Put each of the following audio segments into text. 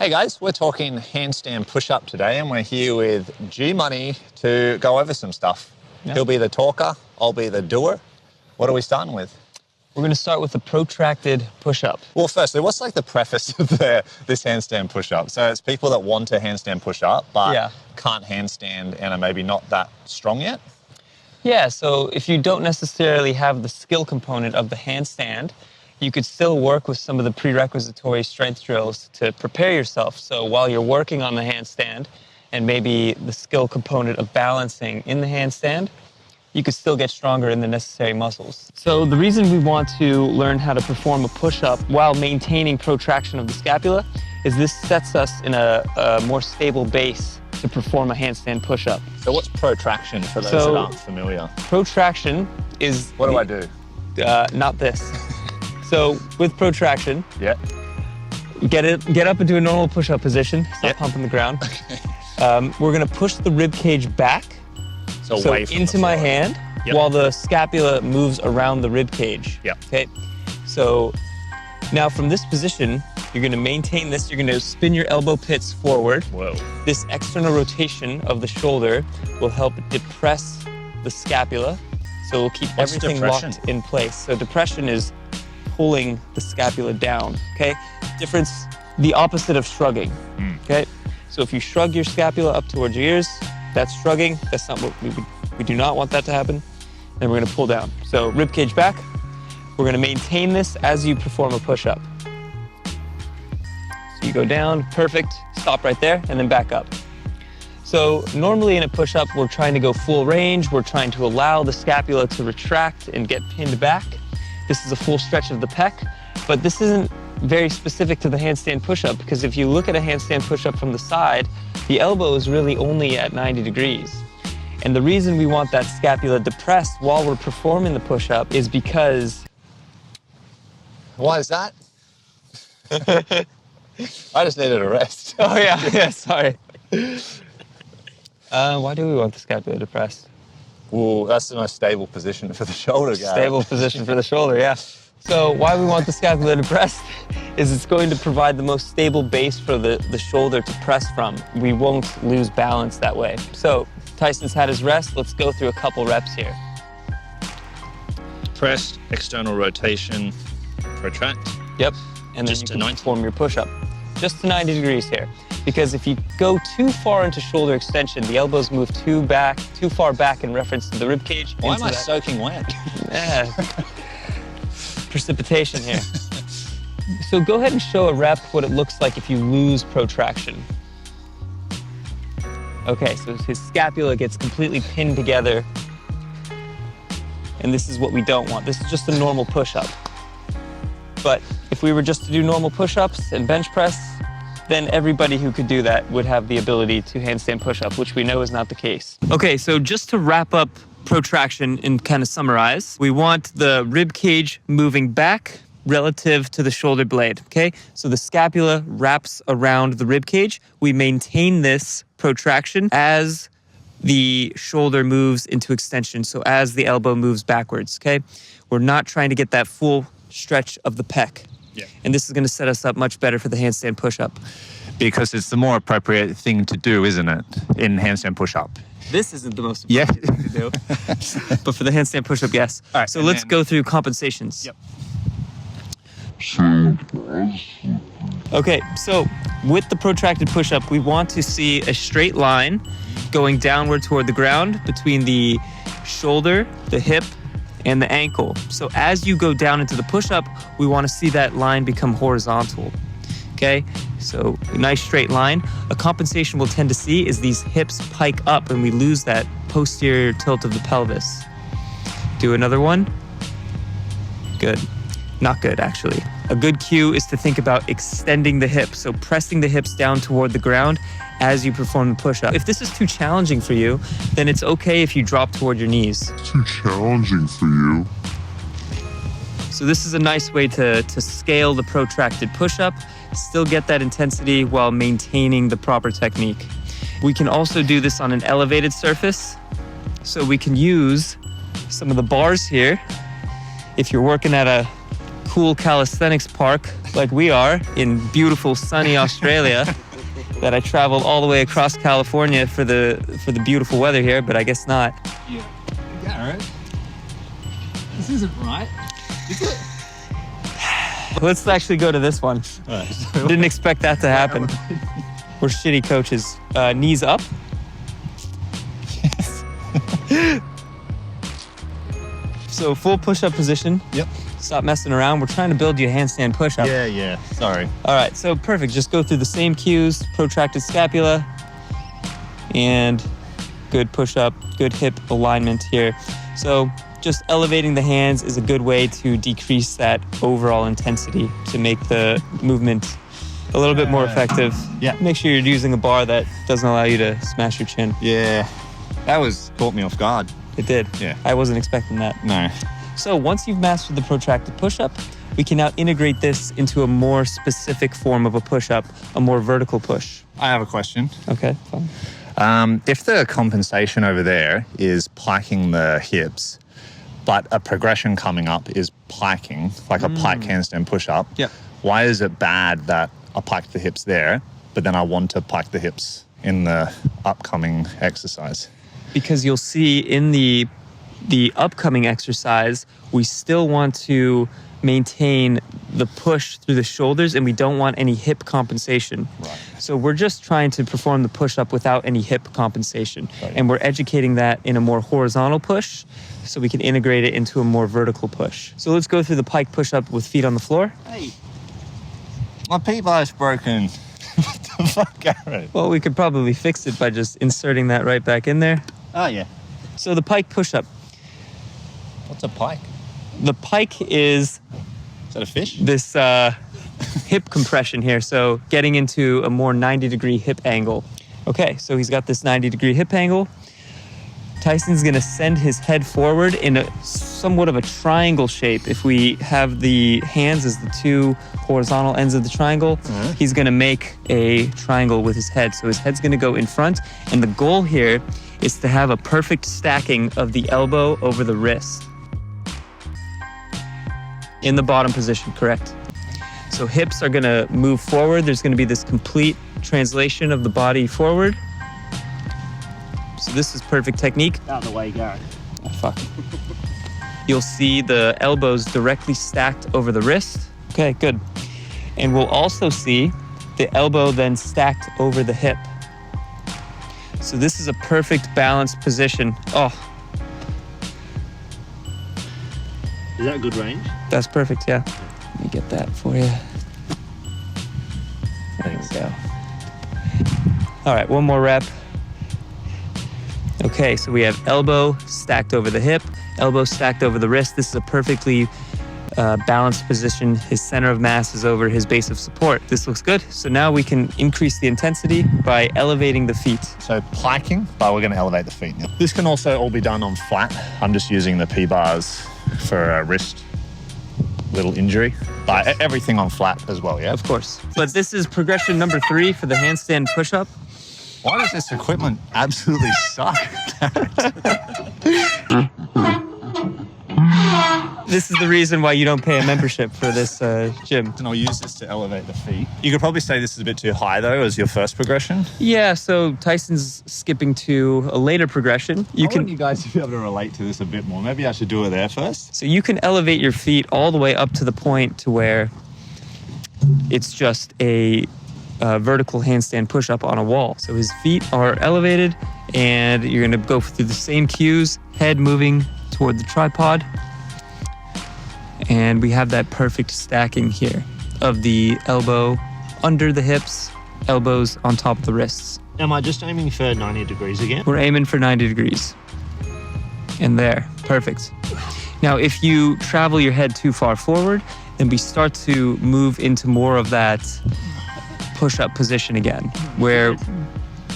Hey guys, we're talking handstand push-up today, and we're here with GMoney to go over some stuff. Yep. He'll be the talker, I'll be the doer. What are we starting with? We're going to start with the protracted push-up. Well, firstly, what's like the preface of this handstand push-up? So it's people that want to handstand push-up, but can't handstand and are maybe not that strong yet? Yeah, so if you don't necessarily have the skill component of the handstand, you could still work with some of the prerequisitory strength drills to prepare yourself. So while you're working on the handstand and maybe the skill component of balancing in the handstand, you could still get stronger in the necessary muscles. So the reason we want to learn how to perform a push-up while maintaining protraction of the scapula is this sets us in a more stable base to perform a handstand push-up. So what's protraction for those that aren't familiar? Protraction is... What do I do? Not this. So with protraction, get up into a normal push-up position, stop pumping the ground. Okay. We're gonna push the rib cage back, so away from into my hand, while the scapula moves around the rib cage. Okay. So now from this position, you're gonna maintain this. You're gonna spin your elbow pits forward. Whoa. This external rotation of the shoulder will help depress the scapula, so we'll keep everything locked in place. So depression is pulling the scapula down, okay? Difference, the opposite of shrugging, okay? So if you shrug your scapula up towards your ears, that's shrugging. That's not what we do not want that to happen. Then we're gonna pull down. So rib cage back. We're gonna maintain this as you perform a push-up. So you go down, perfect, stop right there, and then back up. So normally in a push-up, we're trying to go full range. We're trying to allow the scapula to retract and get pinned back. This is a full stretch of the pec, but this isn't very specific to the handstand push-up, because if you look at a handstand push-up from the side, the elbow is really only at 90 degrees. And the reason we want that scapula depressed while we're performing the push-up is because... Why is that? I just needed a rest. Oh yeah, sorry. Why do we want the scapula depressed? Well, that's the most stable position for the shoulder, Garrett. Stable position for the shoulder, yeah. So why we want the scapula depressed is it's going to provide the most stable base for the shoulder to press from. We won't lose balance that way. So Tyson's had his rest. Let's go through a couple reps here. Press, external rotation, protract. Yep, and then you can perform your push-up. Just to 90 degrees here. Because if you go too far into shoulder extension, the elbows move too far back in reference to the rib cage. Why am I soaking wet? Yeah. Precipitation here. So go ahead and show a rep what it looks like if you lose protraction. Okay, so his scapula gets completely pinned together. And this is what we don't want. This is just a normal push-up. But if we were just to do normal push-ups and bench press, then everybody who could do that would have the ability to handstand push-up, which we know is not the case. Okay, so just to wrap up protraction and kind of summarize, we want the rib cage moving back relative to the shoulder blade, okay? So the scapula wraps around the rib cage. We maintain this protraction as the shoulder moves into extension, so as the elbow moves backwards, okay? We're not trying to get that full stretch of the pec. Yeah. And this is going to set us up much better for the handstand push-up. Because it's the more appropriate thing to do, isn't it, in handstand push-up? This isn't the most appropriate thing to do. But for the handstand push-up, yes. All right, so let's go through compensations. Yep. Okay, so with the protracted push-up, we want to see a straight line going downward toward the ground between the shoulder, the hip, and the ankle. So as you go down into the push-up, we want to see that line become horizontal. Okay, so a nice straight line. A compensation we'll tend to see is these hips pike up and we lose that posterior tilt of the pelvis. Do another one. Good. Not good, actually. A good cue is to think about extending the hips, so pressing the hips down toward the ground as you perform the push-up. If this is too challenging for you, then it's okay if you drop toward your knees. It's too challenging for you. So this is a nice way to scale the protracted push-up, still get that intensity while maintaining the proper technique. We can also do this on an elevated surface, so we can use some of the bars here. If you're working at a cool calisthenics park like we are in beautiful sunny Australia, that I traveled all the way across California for the beautiful weather here, but I guess not. Yeah, Garrett, this isn't right, is it? Let's actually go to this one. Right. Didn't expect that to happen. We're shitty coaches. Knees up. Yes. So full push-up position. Yep. Stop messing around. We're trying to build you a handstand push-up. Yeah, sorry. All right, so perfect. Just go through the same cues, protracted scapula, and good push-up, good hip alignment here. So just elevating the hands is a good way to decrease that overall intensity to make the movement a little bit more effective. Yeah. Make sure you're using a bar that doesn't allow you to smash your chin. Yeah, that caught me off guard. It did. Yeah. I wasn't expecting that. No. So once you've mastered the protracted push-up, we can now integrate this into a more specific form of a push-up, a more vertical push. I have a question. Okay, fine. If the compensation over there is piking the hips, but a progression coming up is piking, like a pike handstand push-up, Yep. why is it bad that I pike the hips there, but then I want to pike the hips in the upcoming exercise? Because you'll see in the upcoming exercise, we still want to maintain the push through the shoulders and we don't want any hip compensation. Right. So we're just trying to perform the push-up without any hip compensation. Right. And we're educating that in a more horizontal push so we can integrate it into a more vertical push. So let's go through the pike push-up with feet on the floor. Hey, my P-bar's broken. What the fuck, Garrett? Well, we could probably fix it by just inserting that right back in there. Oh, yeah. So the pike push-up. What's a pike? The pike is Is that a fish? this hip compression here, so getting into a more 90-degree hip angle. Okay, so he's got this 90-degree hip angle. Tyson's gonna send his head forward in a somewhat of a triangle shape. If we have the hands as the two horizontal ends of the triangle, he's gonna make a triangle with his head. So his head's gonna go in front, and the goal here is to have a perfect stacking of the elbow over the wrist. In the bottom position, correct? So hips are gonna move forward. There's gonna be this complete translation of the body forward. So this is perfect technique. Out of the way, Garrett. Oh, fuck. You'll see the elbows directly stacked over the wrist. Okay, good. And we'll also see the elbow then stacked over the hip. So this is a perfect balanced position. Oh, Is that a good range? that's perfect, yeah. Let me get that for you. There we go. All right, one more rep. Okay, so we have elbow stacked over the hip, elbow stacked over the wrist. This is a perfectly balanced position. His center of mass is over his base of support. This looks good. So now we can increase the intensity by elevating the feet. So piking, but we're going to elevate the feet now. This can also all be done on flat. I'm just using the P-bars for a wrist little injury, but everything on flat as well, yeah? Of course. But this is progression number 3 for the handstand push-up. Why does this equipment absolutely suck? This is the reason why you don't pay a membership for this gym. And I'll use this to elevate the feet. You could probably say this is a bit too high though as your first progression. Yeah, so Tyson's skipping to a later progression. I want you guys to be able to relate to this a bit more. Maybe I should do it there first. So you can elevate your feet all the way up to the point to where it's just a vertical handstand push-up on a wall. So his feet are elevated and you're gonna go through the same cues, head moving toward the tripod. And we have that perfect stacking here of the elbow under the hips, elbows on top of the wrists. Am I just aiming for 90 degrees again? We're aiming for 90 degrees. And there, perfect. Now, if you travel your head too far forward, then we start to move into more of that push-up position again, where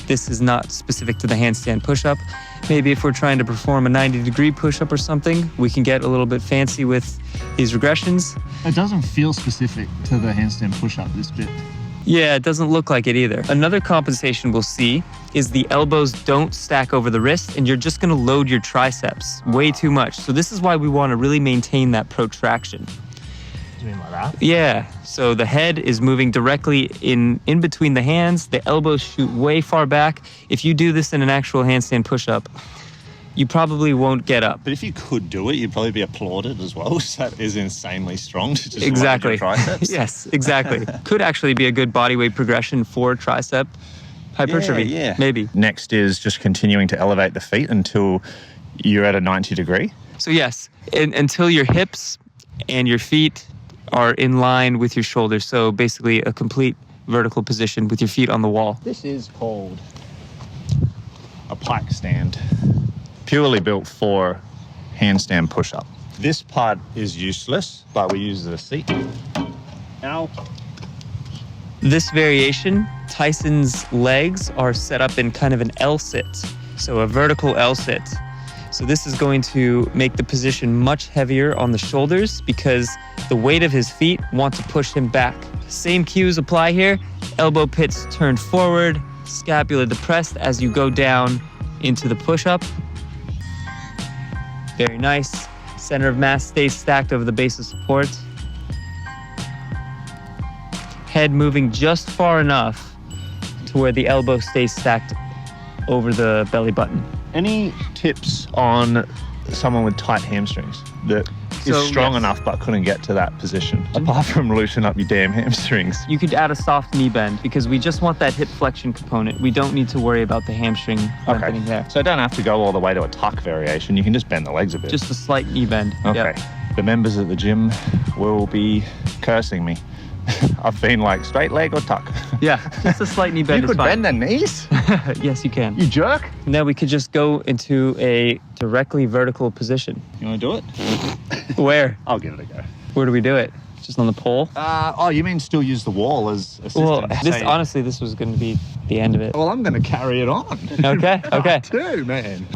this is not specific to the handstand push-up. Maybe if we're trying to perform a 90-degree push-up or something, we can get a little bit fancy with these regressions. It doesn't feel specific to the handstand push-up, this bit. Yeah, it doesn't look like it either. Another compensation we'll see is the elbows don't stack over the wrist and you're just gonna load your triceps way too much. So this is why we wanna really maintain that protraction. You mean like that? Yeah, so the head is moving directly in between the hands. The elbows shoot way far back. If you do this in an actual handstand push-up, you probably won't get up. But if you could do it, you'd probably be applauded as well. So that is insanely strong to just Exactly. load your triceps. Yes, exactly. Could actually be a good body weight progression for tricep hypertrophy. Yeah. Maybe. Next is just continuing to elevate the feet until you're at a 90 degree. So yes, until your hips and your feet are in line with your shoulders. So basically a complete vertical position with your feet on the wall. This is called a Pike stand, purely built for handstand push-up. This part is useless, but we use the seat. Ow. This variation, Tyson's legs are set up in kind of an L-sit, so a vertical L-sit. So this is going to make the position much heavier on the shoulders because the weight of his feet want to push him back. Same cues apply here. Elbow pits turned forward, scapula depressed as you go down into the push-up. Very nice. Center of mass stays stacked over the base of support. Head moving just far enough to where the elbow stays stacked over the belly button. Any tips on someone with tight hamstrings that is So, strong yes. enough but couldn't get to that position? Apart from loosen up your damn hamstrings. You could add a soft knee bend because we just want that hip flexion component. We don't need to worry about the hamstring lengthening there. So don't have to go all the way to a tuck variation. You can just bend the legs a bit. Just a slight knee bend. Okay. Yep. The members at the gym will be cursing me. I've been like straight leg or tuck. Yeah, just a slight knee bend You is could fine. bend the knees? Yes, you can. You jerk? Now we could just go into a directly vertical position. You want to do it? Where? I'll give it a go. Where do we do it? Just on the pole? Oh, you mean still use the wall as assistance? Well, this Say- honestly, this was going to be the end of it. Well, I'm going to carry it on. Okay, okay. Too, man.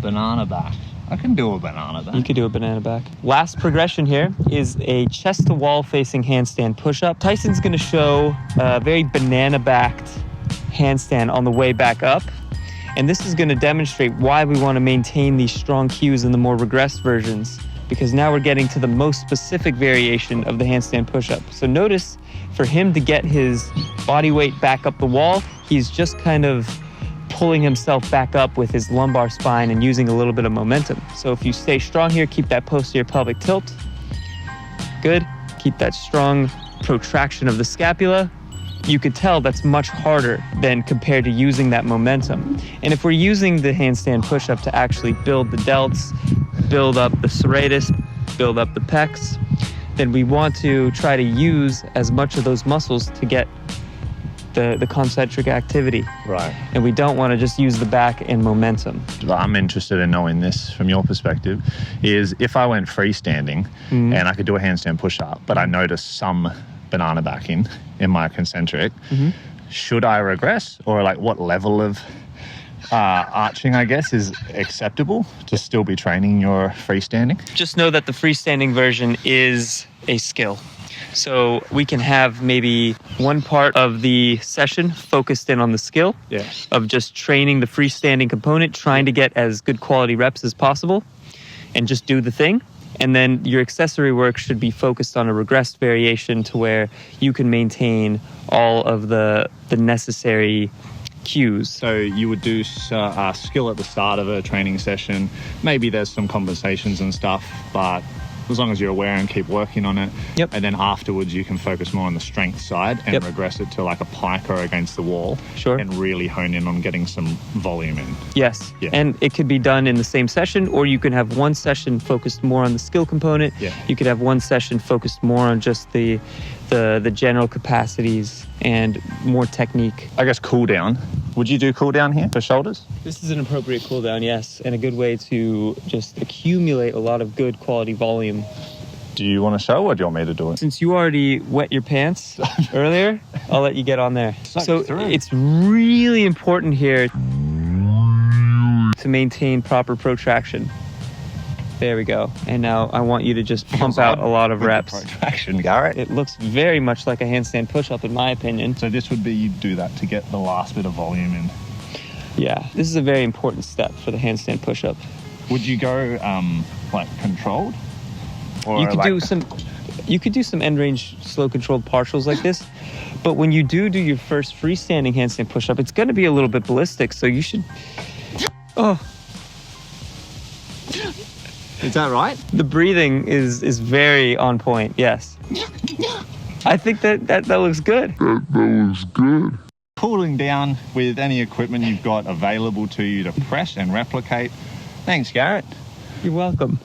Banana back. I can do a banana back. You could do a banana back. Last progression here is a chest to wall facing handstand push-up. Tyson's gonna show a very banana backed handstand on the way back up. And this is gonna demonstrate why we wanna maintain these strong cues in the more regressed versions, because now we're getting to the most specific variation of the handstand push-up. So notice for him to get his body weight back up the wall, he's just kind of pulling himself back up with his lumbar spine and using a little bit of momentum. So if you stay strong here, keep that posterior pelvic tilt. Good. Keep that strong protraction of the scapula. You could tell that's much harder than compared to using that momentum. And if we're using the handstand push-up to actually build the delts, build up the serratus, build up the pecs, then we want to try to use as much of those muscles to get the concentric activity. Right. And we don't want to just use the back and momentum. I'm interested in knowing this from your perspective, is if I went freestanding and I could do a handstand push-up, but I noticed some banana backing in my concentric, should I regress? Or like what level of arching, I guess, is acceptable to still be training your freestanding? Just know that the freestanding version is a skill. So we can have maybe one part of the session focused in on the skill of just training the freestanding component, trying to get as good quality reps as possible and just do the thing. And then your accessory work should be focused on a regressed variation to where you can maintain all of the necessary cues. So you would do skill at the start of a training session. Maybe there's some compensations and stuff, but as long as you're aware and keep working on it. Yep. And then afterwards you can focus more on the strength side and regress it to like a pike or against the wall. Sure. And really hone in on getting some volume in. Yes. Yeah. And it could be done in the same session, or you can have one session focused more on the skill component. Yeah. You could have one session focused more on just the general capacities and more technique. I guess cool down. Would you do cool down here for shoulders? This is an appropriate cool down, yes, and a good way to just accumulate a lot of good quality volume. Do you want to show or do you want me to do it? Since you already wet your pants earlier, I'll let you get on there. So through. it's really important here to maintain proper protraction. There we go. And now I want you to just pump out a lot of reps. Protraction, Garrett. It looks very much like a handstand push-up in my opinion. So this would be, you do that to get the last bit of volume in. Yeah, this is a very important step for the handstand push-up. Would you go like controlled? Or You could like, do some end range slow controlled partials like this, but when you do your first freestanding handstand push up, it's going to be a little bit ballistic. So you should. Oh, Is that right? the breathing is very on point. Yes, I think that looks good. That looks good. cooling down with any equipment you've got available to you to press and replicate. Thanks, Garrett. You're welcome.